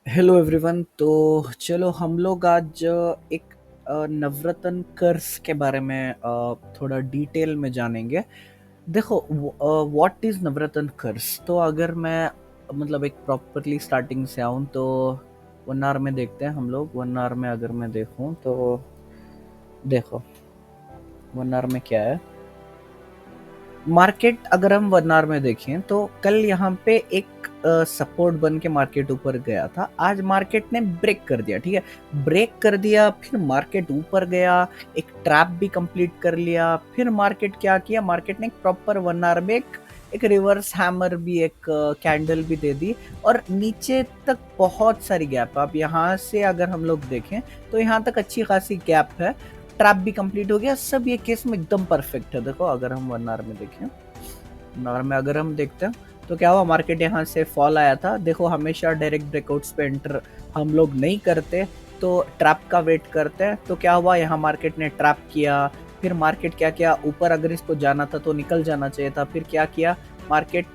Hello everyone. तो चलो हम लोग आज एक नवरत्न कर्स के बारे में थोड़ा डिटेल में जानेंगे। देखो, व्हाट इज नवरत्न कर्स। तो अगर मैं मतलब एक प्रॉपरली स्टार्टिंग से आऊँ तो 1 आवर में देखते हैं हम लोग। 1 आवर में अगर मैं देखूँ तो देखो 1 आवर में क्या है। मार्केट अगर हम 1 आवर में देखें तो कल यहाँ पे एक सपोर्ट बन के मार्केट ऊपर गया था। आज मार्केट ने ब्रेक कर दिया, ठीक है। ब्रेक कर दिया, फिर मार्केट ऊपर गया, एक ट्रैप भी कंप्लीट कर लिया। फिर मार्केट क्या किया, मार्केट ने एक प्रॉपर 1 आवर में एक रिवर्स हैमर भी, एक कैंडल भी दे दी और नीचे तक बहुत सारी गैप। अब यहाँ से अगर हम लोग देखें तो यहाँ तक अच्छी खासी गैप है। ट्रैप भी कंप्लीट हो गया। सब ये केस में एकदम परफेक्ट है। देखो अगर हम 1 आवर में देखें, 1 आवर में अगर हम देखते हैं तो क्या हुआ, मार्केट यहाँ से फॉल आया था। देखो हमेशा डायरेक्ट ब्रेकआउट्स पे एंटर हम लोग नहीं करते, तो ट्रैप का वेट करते हैं। तो क्या हुआ, यहाँ मार्केट ने ट्रैप किया। फिर मार्केट क्या किया, ऊपर अगर इसको जाना था तो निकल जाना चाहिए था। फिर क्या किया, मार्केट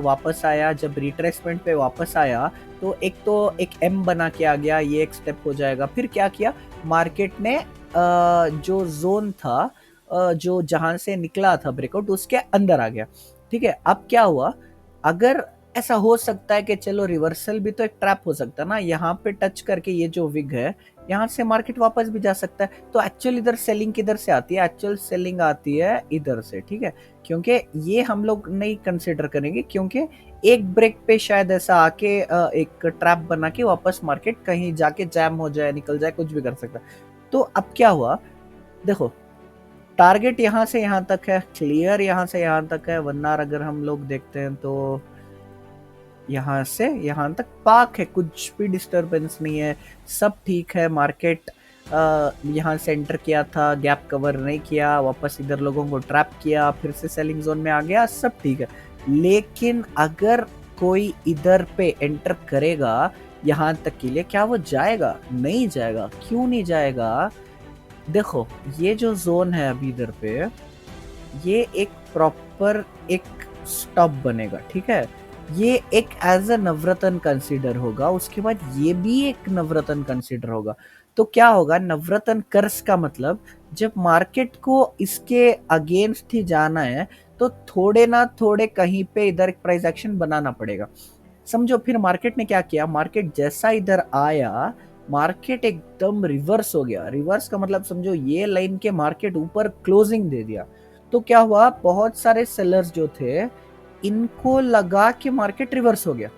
वापस आया। जब रिट्रेसमेंट पे वापस आया तो एक एम बना के आ गया, ये एक स्टेप हो जाएगा। फिर क्या किया, मार्केट ने जो जोन था, जो जहां से निकला था ब्रेकआउट, उसके अंदर आ गया। ठीक है, अब क्या हुआ, अगर ऐसा हो सकता है कि चलो रिवर्सल भी तो एक ट्रैप हो सकता है ना, यहाँ पे टच करके ये जो विग है, यहाँ से मार्केट वापस भी जा सकता है। तो एक्चुअल इधर सेलिंग किधर से आती है, एक्चुअल सेलिंग आती है इधर से, ठीक है। क्योंकि ये हम लोग नहीं कंसिडर करेंगे, क्योंकि एक ब्रेक पे शायद ऐसा आके एक ट्रैप बना के वापस मार्केट कहीं जाके जैम हो जाए, निकल जाए, कुछ भी कर सकता है। तो अब क्या हुआ, देखो टारगेट यहाँ से यहाँ तक है, क्लियर यहाँ से यहाँ तक है। 1 आवर अगर हम लोग देखते हैं तो यहाँ से यहाँ तक पाक है, कुछ भी डिस्टरबेंस नहीं है, सब ठीक है। मार्केट यहाँ से एंटर किया था, गैप कवर नहीं किया, वापस इधर लोगों को ट्रैप किया, फिर से सेलिंग जोन में आ गया, सब ठीक है। लेकिन अगर कोई इधर पे एंटर करेगा यहाँ तक के लिए, क्या वो जाएगा? नहीं जाएगा। क्यों नहीं जाएगा? देखो ये जो जोन है अभी इधर पे, ये एक प्रॉपर एक स्टॉप बनेगा, ठीक है। ये एक एज अ नवरत्न कंसीडर होगा, उसके बाद ये भी एक नवरत्न कंसीडर होगा। तो क्या होगा, नवरत्न कर्स का मतलब, जब मार्केट को इसके अगेंस्ट ही जाना है तो थोड़े ना थोड़े कहीं पे इधर एक प्राइस एक्शन बनाना पड़ेगा। समझो, फिर मार्केट ने क्या किया, मार्केट जैसा इधर आया, मार्केट एकदम रिवर्स हो गया। रिवर्स का मतलब समझो, ये लाइन के मार्केट ऊपर क्लोजिंग दे दिया। तो क्या हुआ, बहुत सारे सेलर्स जो थे, इनको लगा कि मार्केट रिवर्स हो गया।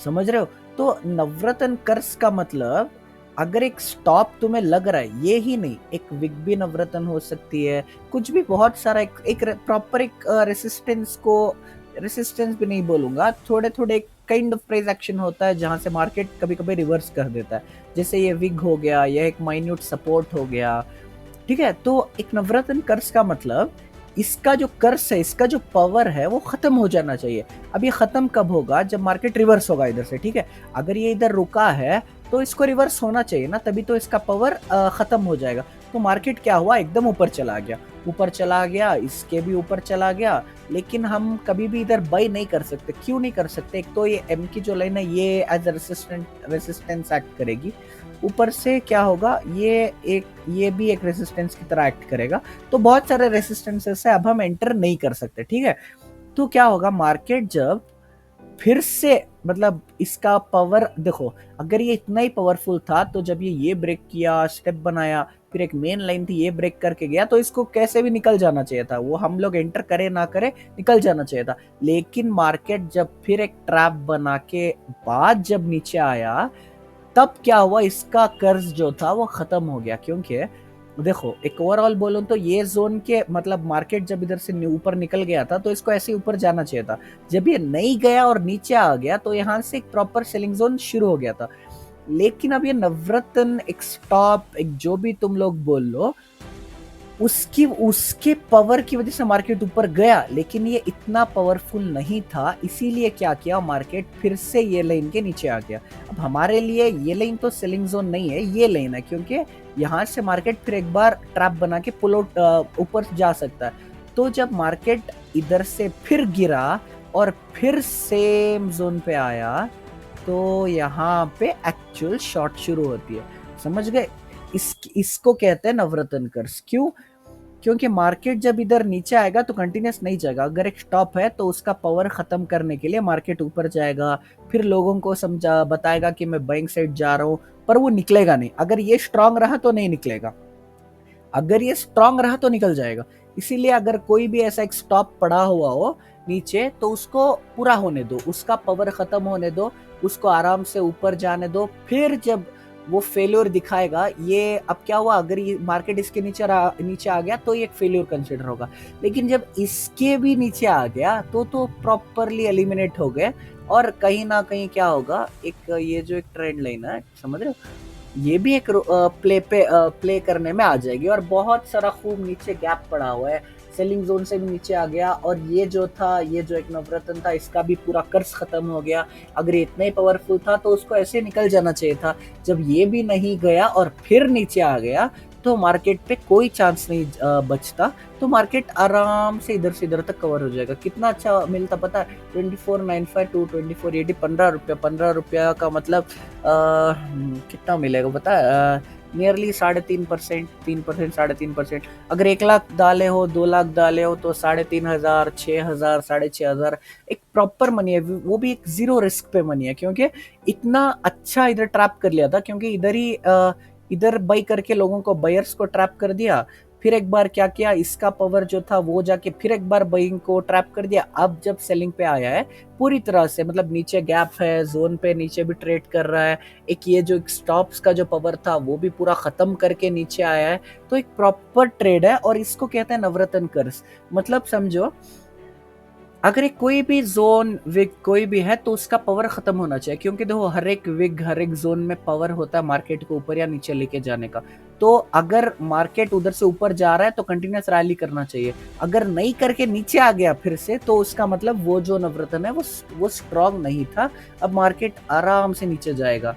समझ रहे हो? तो नवरत्न कर्स का मतलब, अगर एक स्टॉप तुम्हें लग रहा है, ये ही नहीं, एक विग भी नवरत्न हो सकती है, कुछ भी बहुत सारा, एक प्रॉपर एक रेसिस्टेंस को, रेसिस्टेंस भी नहीं बोलूंगा, थोड़े थोड़े काइंड ऑफ प्राइस एक्शन होता है जहां से मार्केट कभी कभी रिवर्स कर देता है। जैसे ये विग हो गया, यह एक माइन्यूट सपोर्ट हो गया, ठीक है। तो एक नवरत्न कर्स का मतलब, इसका जो कर्स है, इसका जो पावर है, वो खत्म हो जाना चाहिए। अब ये खत्म कब होगा, जब मार्केट रिवर्स होगा इधर से, ठीक है। अगर ये इधर रुका है तो इसको रिवर्स होना चाहिए ना, तभी तो इसका पावर खत्म हो जाएगा। तो मार्केट क्या हुआ, एकदम ऊपर चला गया, ऊपर चला गया, इसके भी ऊपर चला गया। लेकिन हम कभी भी इधर बाई नहीं कर सकते। क्यों नहीं कर सकते? एक तो ये एम की जो लाइन है, ये एज अ रेसिस्टेंस एक्ट करेगी। ऊपर से क्या होगा, ये भी एक रेसिस्टेंस की तरह एक्ट करेगा। तो बहुत सारे रेसिस्टेंसेस है, अब हम एंटर नहीं कर सकते, ठीक है। तो क्या होगा, मार्केट जब फिर से, मतलब इसका पावर देखो, अगर ये इतना ही पावरफुल था तो जब ये ब्रेक किया, स्टेप बनाया, फिर एक मेन लाइन थी, ये ब्रेक करके गया, तो इसको कैसे भी निकल जाना चाहिए था। वो हम लोग एंटर करे ना करे, निकल जाना चाहिए था। लेकिन मार्केट जब फिर एक ट्रैप बना के बाद जब नीचे आया, तब क्या हुआ, इसका कर्ज जो था वो खत्म हो गया। क्योंकि देखो, एक ओवरऑल बोलूं तो ये जोन के मतलब, मार्केट जब इधर से ऊपर निकल गया था तो इसको ऐसे ऊपर जाना चाहिए था। जब ये नहीं गया और नीचे आ गया, तो यहाँ से एक प्रॉपर सेलिंग जोन शुरू हो गया था। लेकिन अब ये नवरत्न, एक स्टॉप, एक जो भी तुम लोग बोल लो, उसकी उसके पावर की वजह से मार्केट ऊपर गया, लेकिन ये इतना पावरफुल नहीं था। इसीलिए क्या किया, मार्केट फिर से ये लाइन के नीचे आ गया। अब हमारे लिए ये लाइन तो सेलिंग जोन नहीं है, ये लाइन है, क्योंकि यहाँ से मार्केट फिर एक बार ट्रैप बना के पुल आउट ऊपर जा सकता है। तो जब मार्केट इधर से फिर गिरा और फिर सेम जोन पे आया, तो यहाँ पे एक्चुअल शॉर्ट शुरू होती है, समझ गए? इसको कहते हैं नवरत्न कर्स। क्यों? क्योंकि मार्केट जब इधर नीचे आएगा तो कंटिन्यूस नहीं जाएगा, अगर एक स्टॉप है तो उसका पावर खत्म करने के लिए मार्केट ऊपर जाएगा, फिर लोगों को समझा बताएगा कि मैं बाइंग साइड जा रहा हूँ, पर वो निकलेगा नहीं। अगर ये स्ट्रांग रहा तो नहीं निकलेगा, अगर ये स्ट्रांग रहा तो निकल जाएगा। इसीलिए अगर कोई भी ऐसा एक स्टॉप पड़ा हुआ हो नीचे तो उसको पूरा होने दो, उसका पावर खत्म होने दो, उसको आराम से ऊपर जाने दो। फिर जब वो फेल्योर दिखाएगा, ये अब क्या हुआ, अगर ये मार्केट इसके नीचे आ गया तो ये एक फेल्योर कंसिडर होगा, लेकिन जब इसके भी नीचे आ गया तो प्रॉपरली एलिमिनेट हो गए। और कहीं ना कहीं क्या होगा, एक ये जो एक ट्रेंड लाइन है, समझ रहे हो, ये भी एक प्ले करने में आ जाएगी। और बहुत सारा खूब नीचे गैप पड़ा हुआ है, सेलिंग जोन से भी नीचे आ गया, और ये जो था, ये जो एक नवरत्न था, इसका भी पूरा कर्ज खत्म हो गया। अगर ये इतना ही पावरफुल था तो उसको ऐसे निकल जाना चाहिए था। जब ये भी नहीं गया और फिर नीचे आ गया तो मार्केट पे कोई चांस नहीं बचता, तो मार्केट आराम से इधर से इधर तक कवर हो जाएगा। कितना अच्छा मिलता पता है, 2495 टू 2480, 15 रुपया। 15 रुपया का मतलब कितना मिलेगा पता है, नियरली 3.5%, 3%, 3.5%। अगर 1 लाख डाले हो, 2 लाख डाले हो तो 3,500, 6,000, 6,500 एक प्रॉपर मनी है। वो भी एक जीरो रिस्क पे मनी है, क्योंकि इतना अच्छा इधर ट्रैप कर लिया था, क्योंकि इधर बाई करके लोगों को, बायर्स को ट्रैप कर दिया। फिर एक बार क्या किया, इसका पावर जो था वो जाके फिर एक बार बाइंग को ट्रैप कर दिया। अब जब सेलिंग पे आया है पूरी तरह से, मतलब नीचे गैप है, जोन पे नीचे भी ट्रेड कर रहा है, एक ये जो स्टॉप्स का जो पावर था वो भी पूरा खत्म करके नीचे आया है, तो एक प्रॉपर ट्रेड है। और इसको कहते हैं नवरत्न कर्स। मतलब समझो, अगर एक कोई भी जोन विग कोई भी है तो उसका पावर खत्म होना चाहिए, क्योंकि देखो हर एक विग, हर एक जोन में पावर होता है मार्केट को ऊपर या नीचे लेके जाने का। तो अगर मार्केट उधर से ऊपर जा रहा है तो कंटिन्यूस रैली करना चाहिए। अगर नहीं करके नीचे आ गया फिर से, तो उसका मतलब वो जो नवरत्न है वो स्ट्रांग नहीं था। अब मार्केट आराम से नीचे जाएगा।